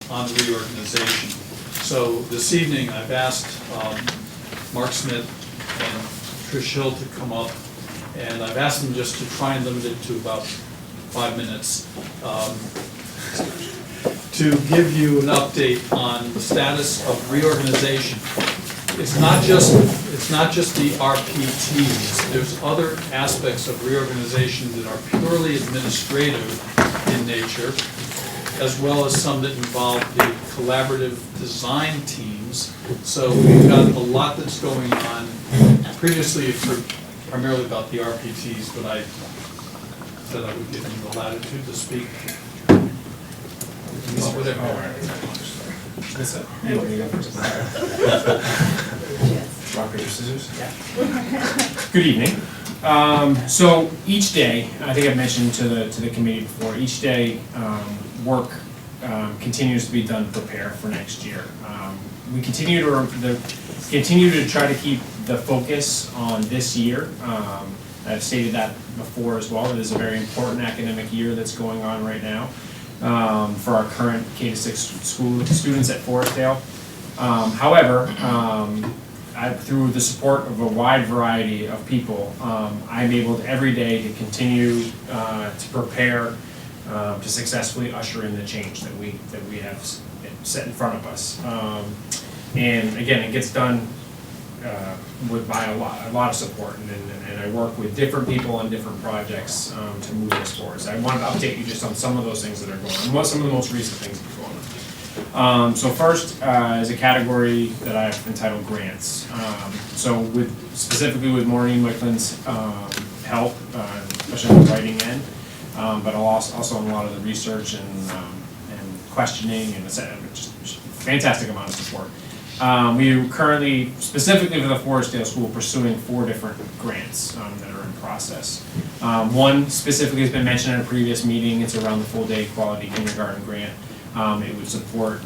on reorganization. So this evening, I've asked Marc Smith and Trish Hill to come up, and I've asked them just to try and limit it to about 5 minutes to give you an update on the status of reorganization. It's not just the RPTs. There's other aspects of reorganization that are purely administrative in nature, as well as some that involve the collaborative design teams. So we've got a lot that's going on. Previously, you've heard primarily about the RPTs, but I said I would give them the latitude to speak. Whatever. Rock, paper, scissors? Yeah. Good evening. So each day, I think I've mentioned to the committee before, each day work continues to be done to prepare for next year. We continue to try to keep the focus on this year. I've stated that before as well. It is a very important academic year that's going on right now for our current K-6 school students at Forestdale. However, through the support of a wide variety of people, I'm able to every day to continue to prepare to successfully usher in the change that we have set in front of us. And again, it gets done by a lot of support, and I work with different people on different projects to move this forward. So I wanted to update you just on some of those things that are going on, and what some of the most recent things that are going on. So first is a category that I've entitled grants. So specifically with Maureen Wickland's help, especially on the writing end, but also on a lot of the research and questioning and just fantastic amount of support. We are currently, specifically for the Forestdale School, pursuing 4 different grants that are in process. One specifically has been mentioned in a previous meeting. It's around the full-day quality kindergarten grant. It would support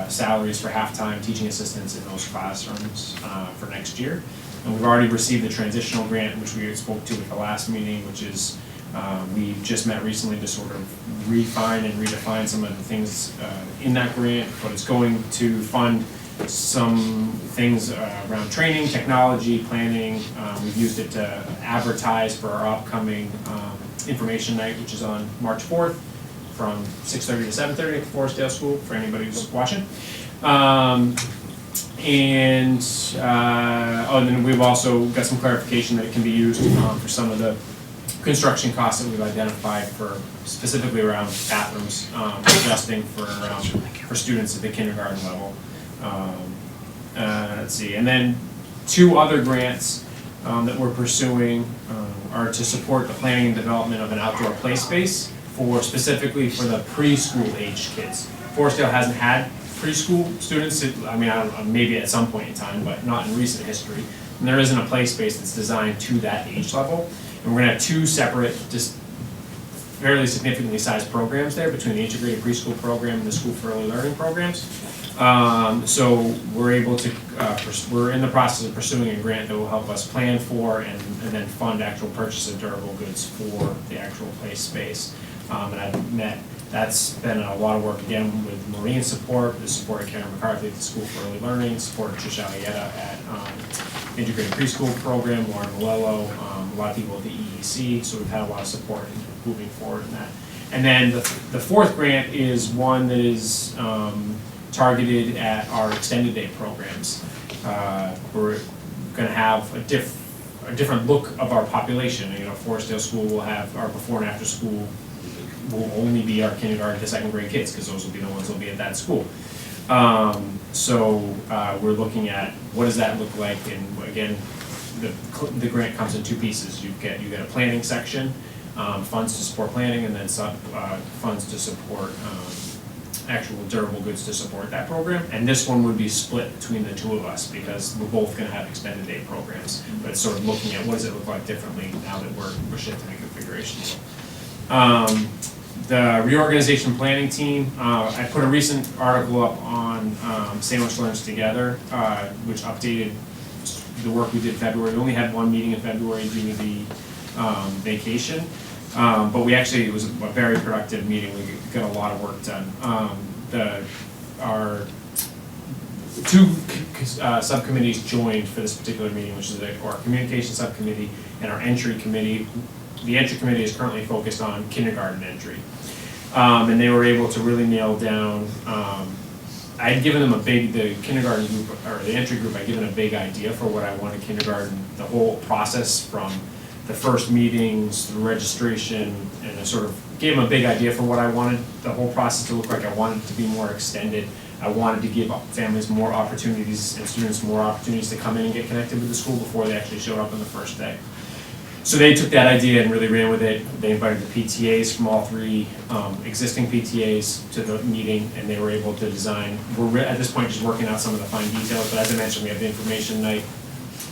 salaries for half-time teaching assistants in those classrooms for next year. And we've already received the transitional grant, which we spoke to at the last meeting, which is we just met recently to sort of refine and redefine some of the things in that grant, but it's going to fund some things around training, technology, planning. We've used it to advertise for our upcoming information night, which is on March 4th from 6:30 to 7:30 at the Forestdale School for anybody who's watching. And then we've also got some clarification that it can be used for some of the construction costs that we've identified for specifically around bathrooms, adjusting for students at the kindergarten level. Let's see, and then 2 other grants that we're pursuing are to support the planning and development of an outdoor play space specifically for the preschool age kids. Forestdale hasn't had preschool students, I mean, maybe at some point in time, but not in recent history. And there isn't a play space that's designed to that age level. And we're gonna have 2 separate, just fairly significantly sized programs there between the integrated preschool program and the school for early learning programs. So we're able to, we're in the process of pursuing a grant that will help us plan for and then fund actual purchase of durable goods for the actual play space. And that's been a lot of work again with Maureen's support, the support of Karen McCarthy at the School for Early Learning, support of Trish Alietta at Integrated Preschool Program, Lauren Malello, a lot of people at the EEC, so we've had a lot of support in moving forward in that. And then the 4th grant is one that is targeted at our extended day programs. We're going to have a different look of our population. You know, Forestdale School will have our before and after school will only be our kindergarten to 2nd grade kids, because those will be the ones that will be at that school. So we're looking at what does that look like, and again, the grant comes in 2 pieces. You get a planning section, funds to support planning, and then funds to support actual durable goods to support that program. And this one would be split between the 2 of us, because we're both going to have extended day programs. But it's sort of looking at what does it look like differently now that we're shifting the configuration. The reorganization planning team, I put a recent article up on Sandwich Learns Together, which updated the work we did in February. We only had 1 meeting in February due to the vacation, but it was a very productive meeting. We got a lot of work done. our two subcommittees joined for this particular meeting, which is our communication subcommittee and our entry committee. The entry committee is currently focused on kindergarten entry. And they were able to really nail down, I had given them the kindergarten group, or the entry group, I'd given a big idea for what I wanted kindergarten, the whole process from the first meetings, through registration, and I sort of gave them a big idea for what I wanted the whole process to look like. I wanted it to be more extended. I wanted to give families more opportunities and students more opportunities to come in and get connected with the school before they actually showed up on the first day. So they took that idea and really ran with it. They invited the PTAs from all three existing PTAs to the meeting, and they were able to design. We're at this point just working out some of the fine details, but as I mentioned, we have the information night,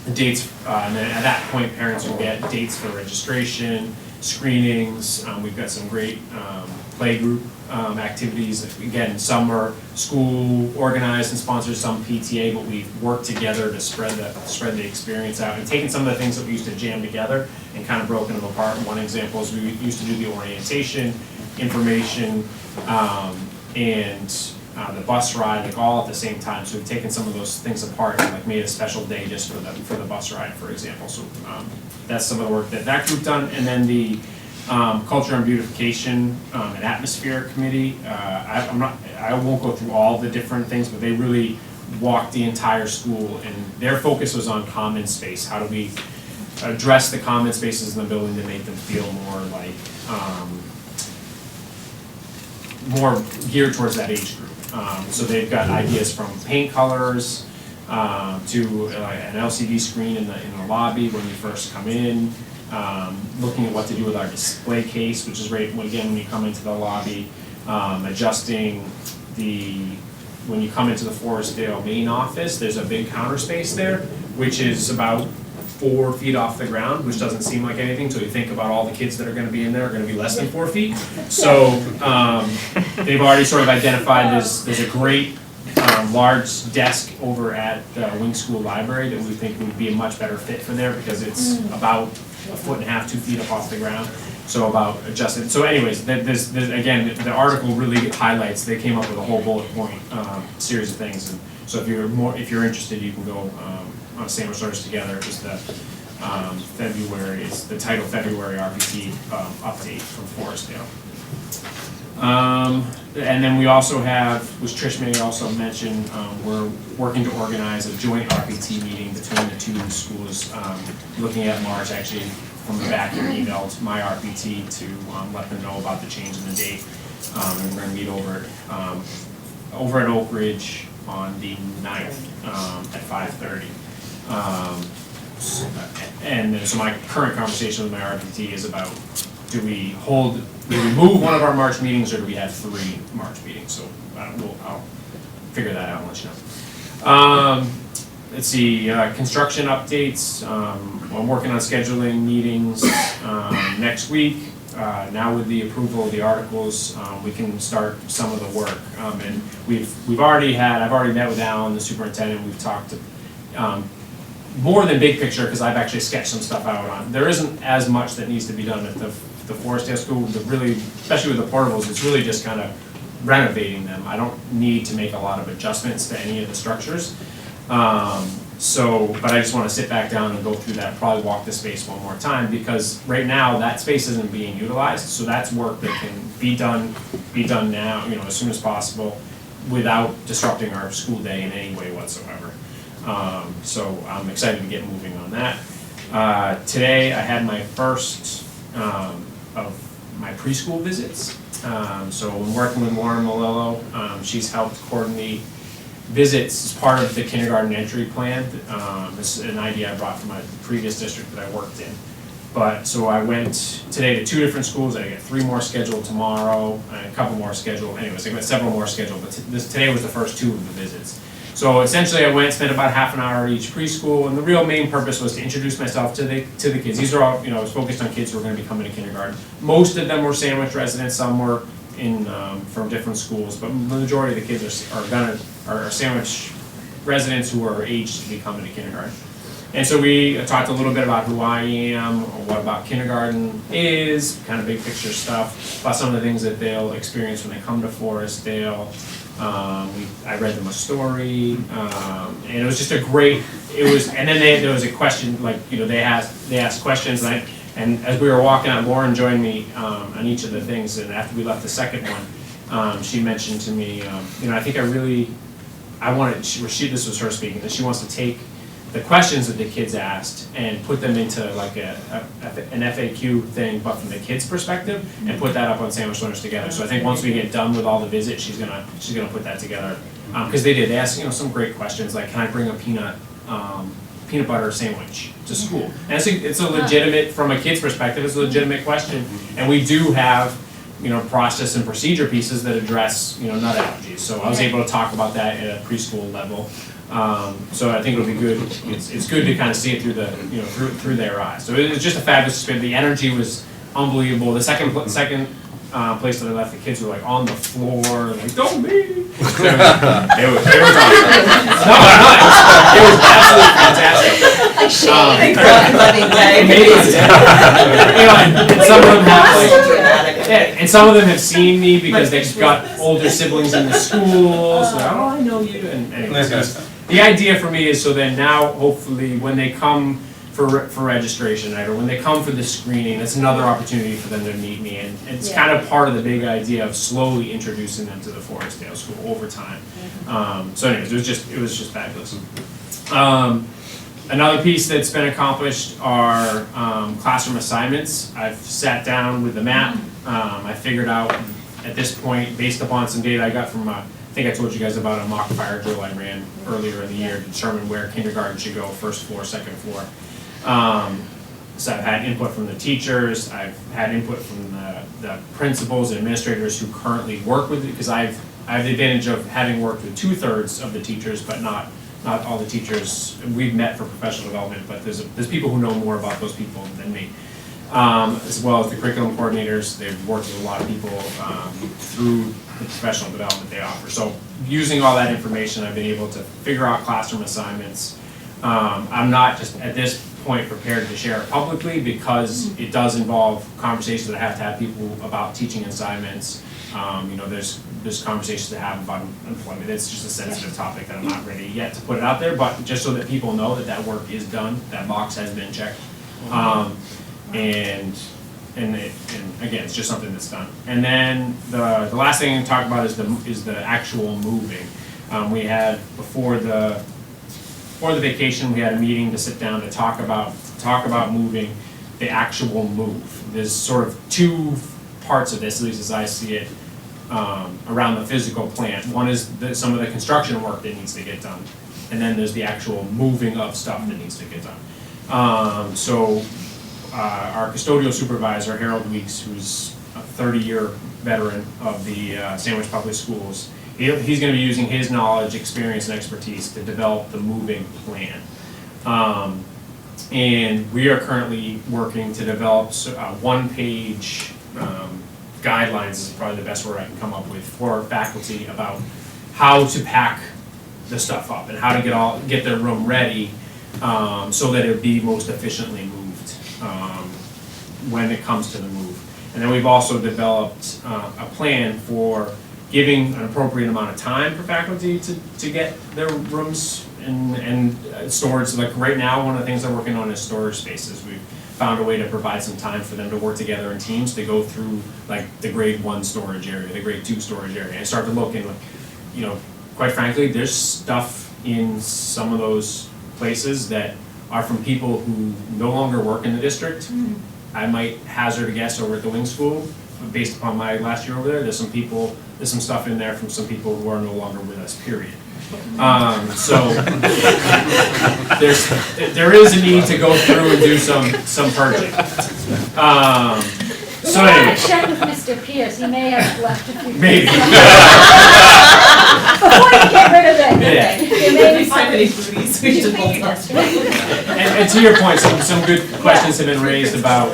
the dates, and then at that point, parents will get dates for registration, screenings. We've got some great play group activities. Again, some are school organized and sponsored, some PTA, but we've worked together to spread the experience out and taken some of the things that we used to jam together and kind of broken them apart. One example is we used to do the orientation, information, and the bus ride, like all at the same time. So we've taken some of those things apart and like made a special day just for the bus ride, for example. So that's some of the work that group done. And then the Culture and Beautification and Atmosphere Committee. I won't go through all the different things, but they really walked the entire school, and their focus was on common space. How do we address the common spaces in the building to make them feel more like more geared towards that age group. So they've got ideas from paint colors to an LCD screen in the lobby when you first come in. Looking at what to do with our display case, which is right when you come into the lobby, adjusting when you come into the Forestdale main office, there's a big counter space there, which is about 4 feet off the ground, which doesn't seem like anything until you think about all the kids that are going to be in there are going to be less than 4 feet. So they've already sort of identified there's a great large desk over at the Wing School Library that we think would be a much better fit for there because it's about 1.5 feet, 2 feet up off the ground. So about adjusting. So anyways, there's again, the article really highlights, they came up with a whole bullet point series of things. And so if you're interested, you can go on Sandwich Letters Together. It was the February, it's the title February RPT update from Forestdale. And then we also have, which Trish may also mention, we're working to organize a joint RPT meeting between the two schools, looking at March. Actually, from the back here, emailed my RPT to let them know about the change in the date. And we're going to meet over at Oak Ridge on the 9th at 5:30. And so my current conversation with my RPT is about, do we move one of our March meetings, or do we have 3 March meetings? So I'll figure that out and let you know. Let's see, construction updates. I'm working on scheduling meetings next week. Now with the approval of the articles, we can start some of the work. And I've already met with Alan, the superintendent. We've talked more than big picture, because I've actually sketched some stuff out on. There isn't as much that needs to be done at the Forestdale School. Especially with the portables, it's really just kind of renovating them. I don't need to make a lot of adjustments to any of the structures. But I just want to sit back down and go through that, probably walk the space one more time, because right now that space isn't being utilized. So that's work that can be done now, as soon as possible, without disrupting our school day in any way whatsoever. So I'm excited to get moving on that. Today I had my first of my preschool visits. So I'm working with Lauren Malillo. She's helped coordinate visits as part of the kindergarten entry plan. This is an idea I brought from my previous district that I worked in. So I went today to 2 different schools. I got 3 more scheduled tomorrow, and a couple more scheduled. Anyways, I got several more scheduled, but today was the first 2 of the visits. So essentially I went, spent about half an hour at each preschool, and the real main purpose was to introduce myself to the kids. These are all, I was focused on kids who were going to be coming to kindergarten. Most of them were Sandwich residents, some were from different schools, but the majority of the kids are Sandwich residents who are aged to be coming to kindergarten. And so we talked a little bit about who I am, what about kindergarten is, kind of big picture stuff, about some of the things that they'll experience when they come to Forestdale. I read them a story, and it was just a great. And then there was a question, like, they asked questions, and as we were walking out, Lauren joined me on each of the things, and after we left the second one, she mentioned to me, I think this was her speaking, that she wants to take the questions that the kids asked and put them into like an FAQ thing, but from the kids' perspective, and put that up on Sandwich Learners Together. So I think once we get done with all the visits, she's gonna put that together, because they ask some great questions, like, can I bring a peanut butter sandwich to school? And it's a legitimate, from a kid's perspective, it's a legitimate question, and we do have process and procedure pieces that address nut allergies. So I was able to talk about that at a preschool level. So I think it'll be good. It's good to kind of see it through the through their eyes. So it was just a fabulous experience. The energy was unbelievable. The second place that I left, the kids were like on the floor, like, don't leave. It was awesome. No, I'm not. It was absolutely fantastic. And some of them have and some of them have seen me because they've got older siblings in the school. So I know you. And anyways, the idea for me is so then now hopefully when they come for registration night, or when they come for the screening, it's another opportunity for them to meet me, and it's kind of part of the big idea of slowly introducing them to the Forestdale School over time. So anyways, it was just fabulous. Another piece that's been accomplished are classroom assignments. I've sat down with the map. I figured out at this point, based upon some data I got from I think I told you guys about a mock fire drill I ran earlier in the year to determine where kindergarten should go, first floor, second floor. So I've had input from the teachers, I've had input from the principals and administrators who currently work with it, because I have the advantage of having worked with 2/3 of the teachers, but not all the teachers. We've met for professional development, but there's people who know more about those people than me. As well as the curriculum coordinators. They've worked with a lot of people through the professional development they offer. So using all that information, I've been able to figure out classroom assignments. I'm not just at this point prepared to share it publicly, because it does involve conversations that I have to have people about teaching assignments. There's conversations to have about employment. It's just a sensitive topic that I'm not ready yet to put it out there, but just so that people know that work is done, that box has been checked. And again, it's just something that's done. And then the last thing to talk about is the actual moving. We had before the vacation, we had a meeting to sit down to talk about moving, the actual move. There's sort of two parts of this, at least as I see it, around the physical plant. One is some of the construction work that needs to get done, and then there's the actual moving of stuff that needs to get done. Our custodial supervisor, Harold Weeks, who's a 30-year veteran of the Sandwich Public Schools, he's going to be using his knowledge, experience, and expertise to develop the moving plan. And we are currently working to develop one-page guidelines, is probably the best word I can come up with, for faculty about how to pack the stuff up and how to get their room ready so that it would be most efficiently moved when it comes to the move. And then we've also developed a plan for giving an appropriate amount of time for faculty to get their rooms and storage. Like right now, one of the things they're working on is storage spaces. We've found a way to provide some time for them to work together in teams to go through like the grade 1 storage area, the grade 2 storage area, and start to look and, quite frankly, there's stuff in some of those places that are from people who no longer work in the district. I might hazard a guess over at the wing school, based upon my last year over there, there's some stuff in there from some people who are no longer with us, period. So there is a need to go through and do some purging. So anyway. Check with Mr. Pierce, he may have left a few. Maybe. Before you get rid of it. Yeah. There may be find any booties, we should hold on. And to your point, some good questions have been raised about,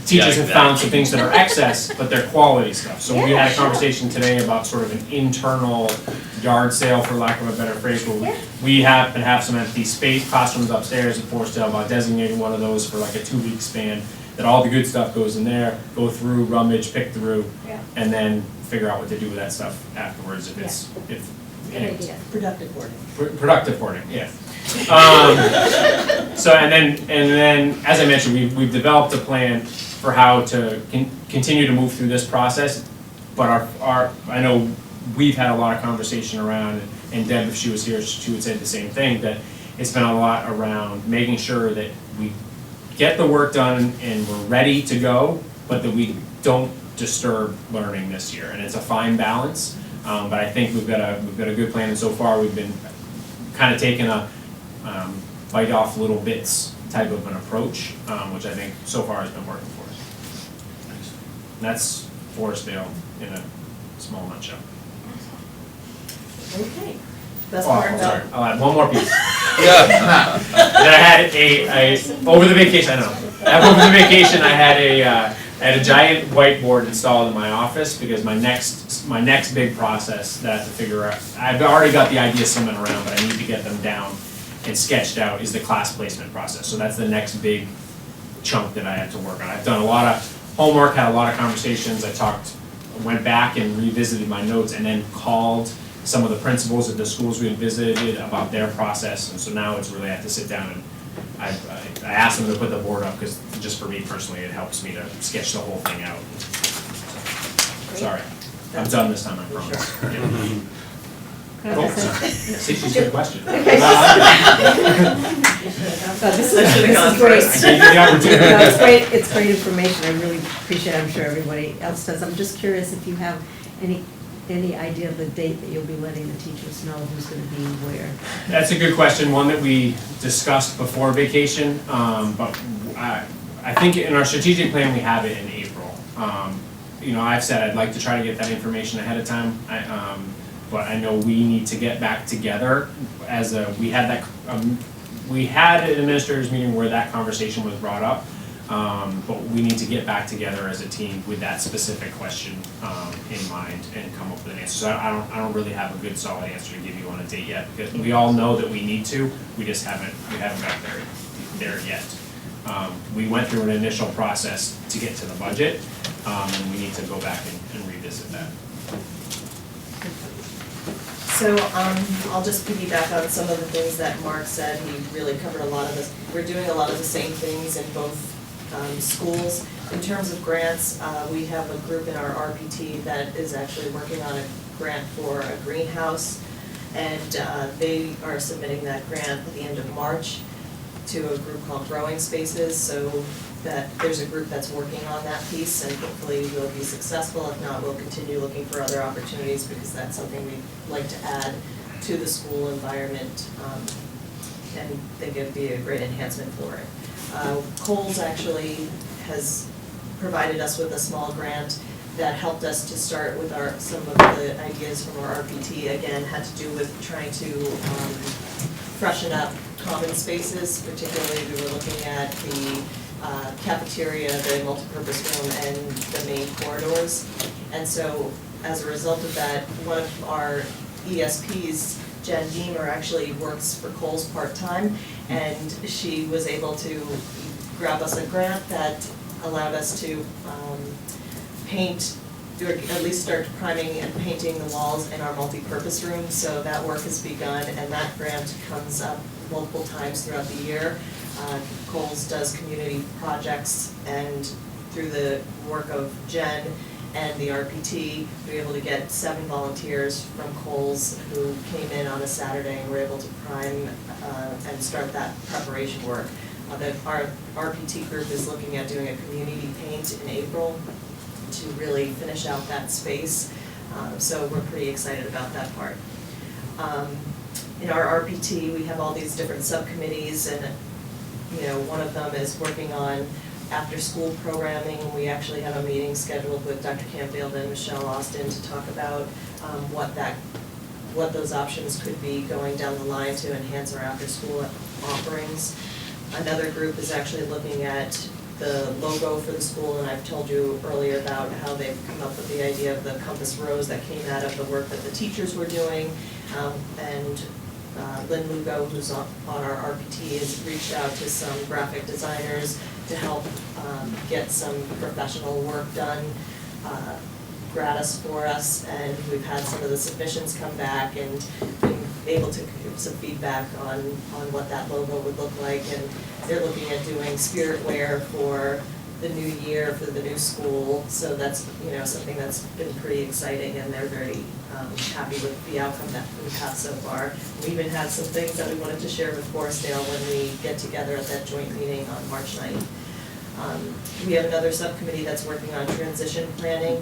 teachers have found some things that are excess, but they're quality stuff. So we had a conversation today about sort of an internal yard sale, for lack of a better phrase, where we happen to have some empty space, classrooms upstairs at Forestdale, about designating one of those for like a 2-week span, that all the good stuff goes in there, go through, rummage, pick through, and then figure out what to do with that stuff afterwards if it's, if. Good idea. Productive boarding. Productive hoarding, yeah. So, and then, as I mentioned, we've developed a plan for how to continue to move through this process. But I know we've had a lot of conversation around, and Deb, if she was here, she would say the same thing, that it's been a lot around making sure that we get the work done and we're ready to go, but that we don't disturb learning this year. And it's a fine balance, but I think we've got a good plan, and so far we've been kind of taking a bite off little bits type of an approach, which I think so far has been working for us. And that's Forestdale in a small nutshell. Okay. Best Oh, part I'm about. sorry, I'll add one more piece. Yeah. That I had over the vacation, over the vacation, I had a giant whiteboard installed in my office because my next big process that I have to figure out, I've already got the ideas swimming around, but I need to get them down and sketched out, is the class placement process. So that's the next big chunk that I have to work on. I've done a lot of homework, had a lot of conversations, went back and revisited my notes, and then called some of the principals at the schools we had visited about their process, and so now it's really, I have to sit down and I asked them to put the board up, because just for me personally, it helps me to sketch the whole thing out. So, sorry, I'm done this time, I promise. Yeah. Oh, sorry. See, she's got a question. This is great. I gave you the opportunity. No, it's great information, I really appreciate it, I'm sure everybody else does. I'm just curious if you have any idea of the date that you'll be letting the teachers know who's gonna be where? That's a good question, one that we discussed before vacation, but I think in our strategic plan, we have it in April. I've said I'd like to try to get that information ahead of time, but I know we need to get back together we had an administrators meeting where that conversation was brought up, but we need to get back together as a team with that specific question in mind and come up with an answer. So I don't really have a good solid answer to give you on a date yet, because we all know that we need to, we just haven't got there yet. We went through an initial process to get to the budget, and we need to go back and revisit that. So, I'll just piggyback on some of the things that Mark said. He really covered a lot of this. We're doing a lot of the same things in both schools. In terms of grants, we have a group in our RPT that is actually working on a grant for a greenhouse. And they are submitting that grant at the end of March to a group called Growing Spaces, so that there's a group that's working on that piece, and hopefully we'll be successful. If not, we'll continue looking for other opportunities, because that's something we'd like to add to the school environment, and think it'd be a great enhancement for it. Kohl's actually has provided us with a small grant that helped us to start with some of the ideas from our RPT. Again, had to do with trying to freshen up common spaces. Particularly, we were looking at the cafeteria, the multipurpose room, and the main corridors. And so, as a result of that, one of our ESPs, Jen Deemer, actually works for Kohl's part-time, and she was able to grab us a grant that allowed us to paint, or at least start priming and painting the walls in our multi-purpose room. So that work has begun, and that grant comes up multiple times throughout the year. Kohl's does community projects, and through the work of Jen and the RPT, we were able to get 7 volunteers from Kohl's who came in on a Saturday and were able to prime and start that preparation work. Our RPT group is looking at doing a community paint in April to really finish out that space. So we're pretty excited about that part. In our RPT, we have all these different subcommittees, and one of them is working on after-school programming. We actually have a meeting scheduled with Dr. Campfield and Michelle Austin to talk about what those options could be going down the line to enhance our after-school offerings. Another group is actually looking at the logo for the school, and I've told you earlier about how they've come up with the idea of the compass rose that came out of the work that the teachers were doing. Lynn Lugo, who's on our RPT, has reached out to some graphic designers to help get some professional work done. gratis for us, and we've had some of the submissions come back and been able to give some feedback on what that logo would look like, and they're looking at doing spirit wear for the new year, for the new school, so that's, you know, something that's been pretty exciting, and they're very happy with the outcome that we've had so far. We even had some things that we wanted to share with Forestdale when we get together at that joint meeting on March 9th. We have another subcommittee that's working on transition planning.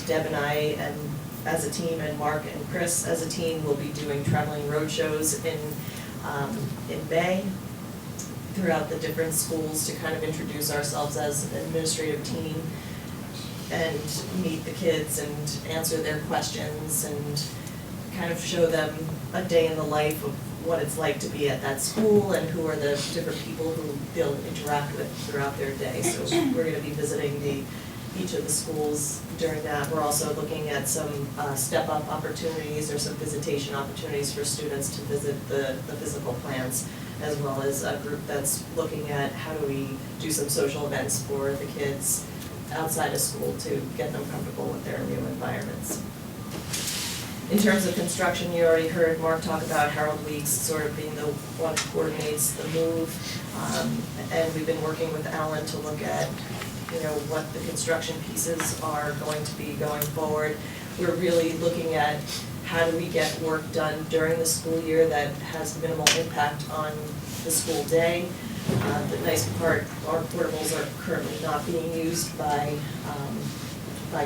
Deb and I, and as a team, and Marc and Chris as a team, will be doing traveling road shows in May throughout the different schools to kind of introduce ourselves as an administrative team and meet the kids and answer their questions and kind of show them a day in the life of what it's like to be at that school and who are the different people who they'll interact with throughout their day. So we're gonna be visiting each of the schools during that. We're also looking at some step-up opportunities or some visitation opportunities for students to visit the physical plants, as well as a group that's looking at how do we do some social events for the kids outside of school to get them comfortable with their new environments. In terms of construction, you already heard Marc talk about Harold Weeks sort of being the one who coordinates the move. And we've been working with Alan to look at, you know, what the construction pieces are going to be going forward. We're really looking at how do we get work done during the school year that has minimal impact on the school day. The nice part, our portables are currently not being used by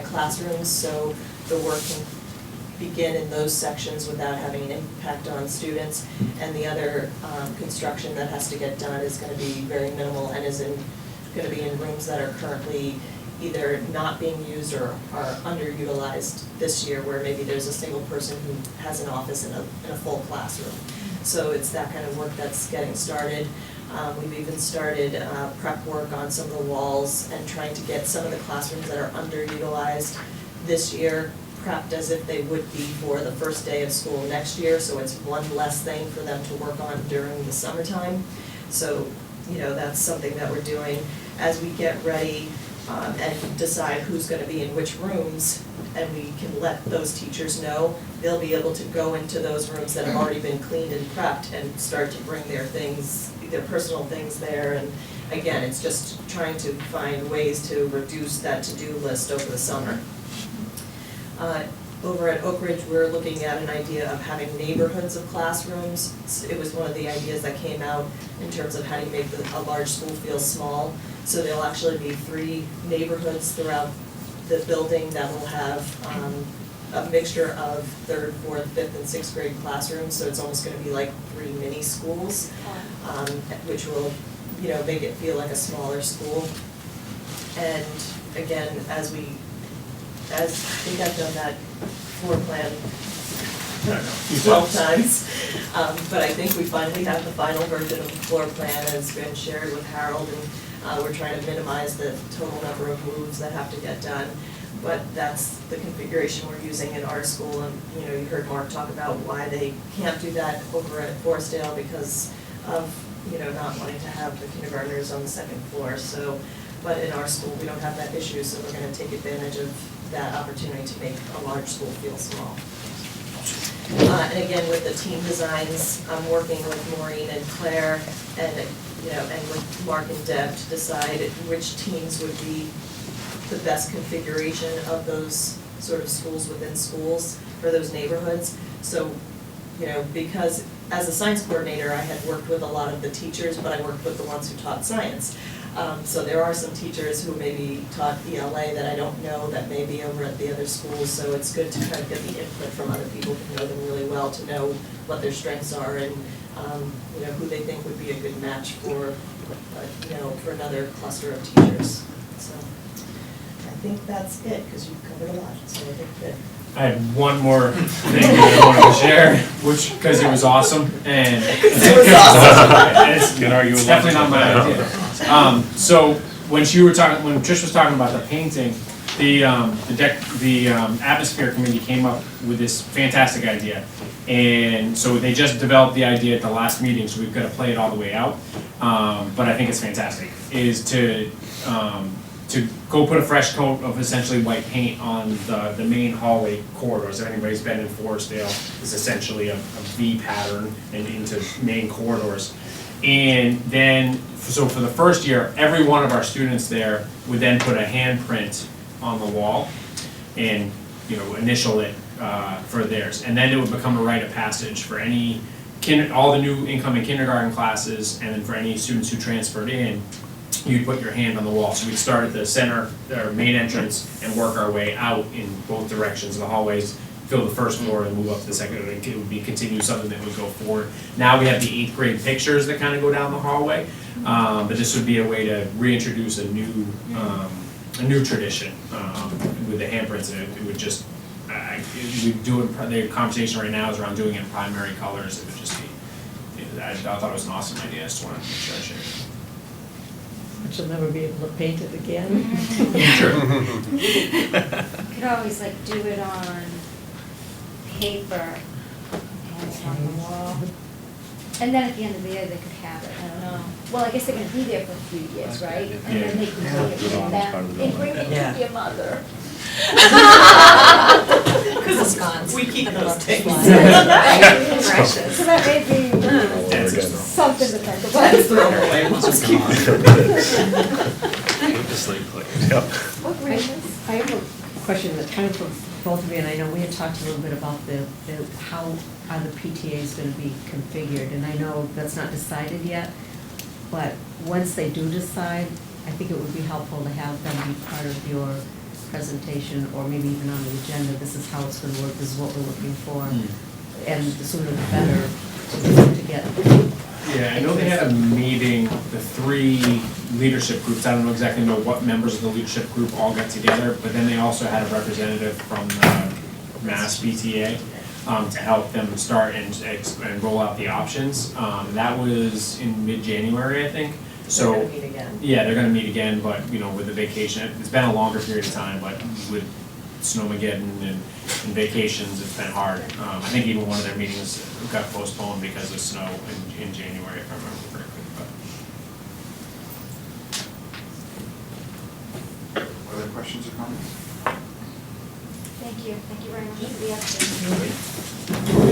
classrooms, so the work can begin in those sections without having an impact on students. And the other construction that has to get done is going to be very minimal and is going to be in rooms that are currently either not being used or are underutilized this year, where maybe there's a single person who has an office in a full classroom. So it's that kind of work that's getting started. We've even started prep work on some of the walls and trying to get some of the classrooms that are underutilized this year prepped as if they would be for the first day of school next year, so it's one less thing for them to work on during the summertime. So, you know, that's something that we're doing as we get ready and decide who's gonna be in which rooms, and we can let those teachers know. They'll be able to go into those rooms that have already been cleaned and prepped and start to bring their things, their personal things there. And again, it's just trying to find ways to reduce that to-do list over the summer. Over at Oak Ridge, we're looking at an idea of having neighborhoods of classrooms. It was one of the ideas that came out in terms of how do you make a large school feel small. So there'll actually be 3 neighborhoods throughout the building that will have a mixture of 3rd, 4th, 5th, and 6th grade classrooms. So it's almost gonna be like 3 mini schools, which will, you know, make it feel like a smaller school. And again, I think I've done that floor plan 12 times, but I think we finally have the final version of the floor plan has been shared with Harold, and we're trying to minimize the total number of moves that have to get done. But that's the configuration we're using in our school, and you know, you heard Marc talk about why they can't do that over at Forestdale because of, you know, not wanting to have the kindergartners on the 2nd floor. So, but in our school, we don't have that issue, so we're gonna take advantage of that opportunity to make a large school feel small. And again, with the team designs, I'm working with Maureen and Claire and, you know, and with Marc and Deb to decide which teams would be the best configuration of those sort of schools within schools for those neighborhoods. So, you know, because as a science coordinator, I had worked with a lot of the teachers, but I worked with the ones who taught science. So there are some teachers who maybe taught ELA that I don't know that may be over at the other schools, so it's good to kind of get the input from other people who know them really well to know what their strengths are and, you know, who they think would be a good match for, you know, for another cluster of teachers. So I think that's it, because you've covered a lot, so I think that. I had one more thing that I wanted to share, which, because it was awesome, and It was awesome. it's definitely not my idea. So when Trish was talking about the painting, the atmosphere committee came up with this fantastic idea, and so they just developed the idea at the last meeting, so we've got to play it all the way out. But I think it's fantastic. Is to to go put a fresh coat of essentially white paint on the main hallway corridors. If anybody's been in Forestdale, it's essentially a V pattern and into main corridors. And then, so for the first year, every one of our students there would then put a handprint on the wall and, initial it for theirs. And then it would become a rite of passage for any all the new incoming kindergarten classes, and then for any students who transferred in, you'd put your hand on the wall. So we'd start at the center, our main entrance, and work our way out in both directions of the hallways, fill the first floor and move up to the second. It would be continue something that would go forward. Now we have the 8th grade pictures that kind of go down the hallway, but this would be a way to reintroduce a new tradition with the handprints, and it would just, we do it, the conversation right now is around doing it in primary colors. It would just be, I thought it was an awesome idea. I just wanted to make sure I shared it. But you'll never be able to paint it again. You could always like do it on paper and on the wall. And then at the end of the year, they could have it, I don't know. Well, I guess they're gonna be there for a few years, right? And then they can take it with them and bring it to your mother. Because it's gone. We keep those things. Precious. So that may be something to think about. Throw them away. Let's keep What grade is? I have a question that kind of for both of you, and I know we had talked a little bit about how the PTA is gonna be configured, and I know that's not decided yet, but once they do decide, I think it would be helpful to have them be part of your presentation, or maybe even on the agenda, this is how it's gonna work, this is what we're looking for, and the sooner the better to get. Yeah, I know they had a meeting, the 3 leadership groups, I don't exactly know what members of the leadership group all got together, but then they also had a representative from the Mass BTA to help them start and roll out the options. That was in mid-January, I think. So They're gonna meet again. yeah, they're gonna meet again, but with the vacation, it's been a longer period of time, but with Snowmageddon and vacations, it's been hard. I think even one of their meetings got postponed because of snow in January, if I remember correctly. Other questions or comments? Thank you very much for the update.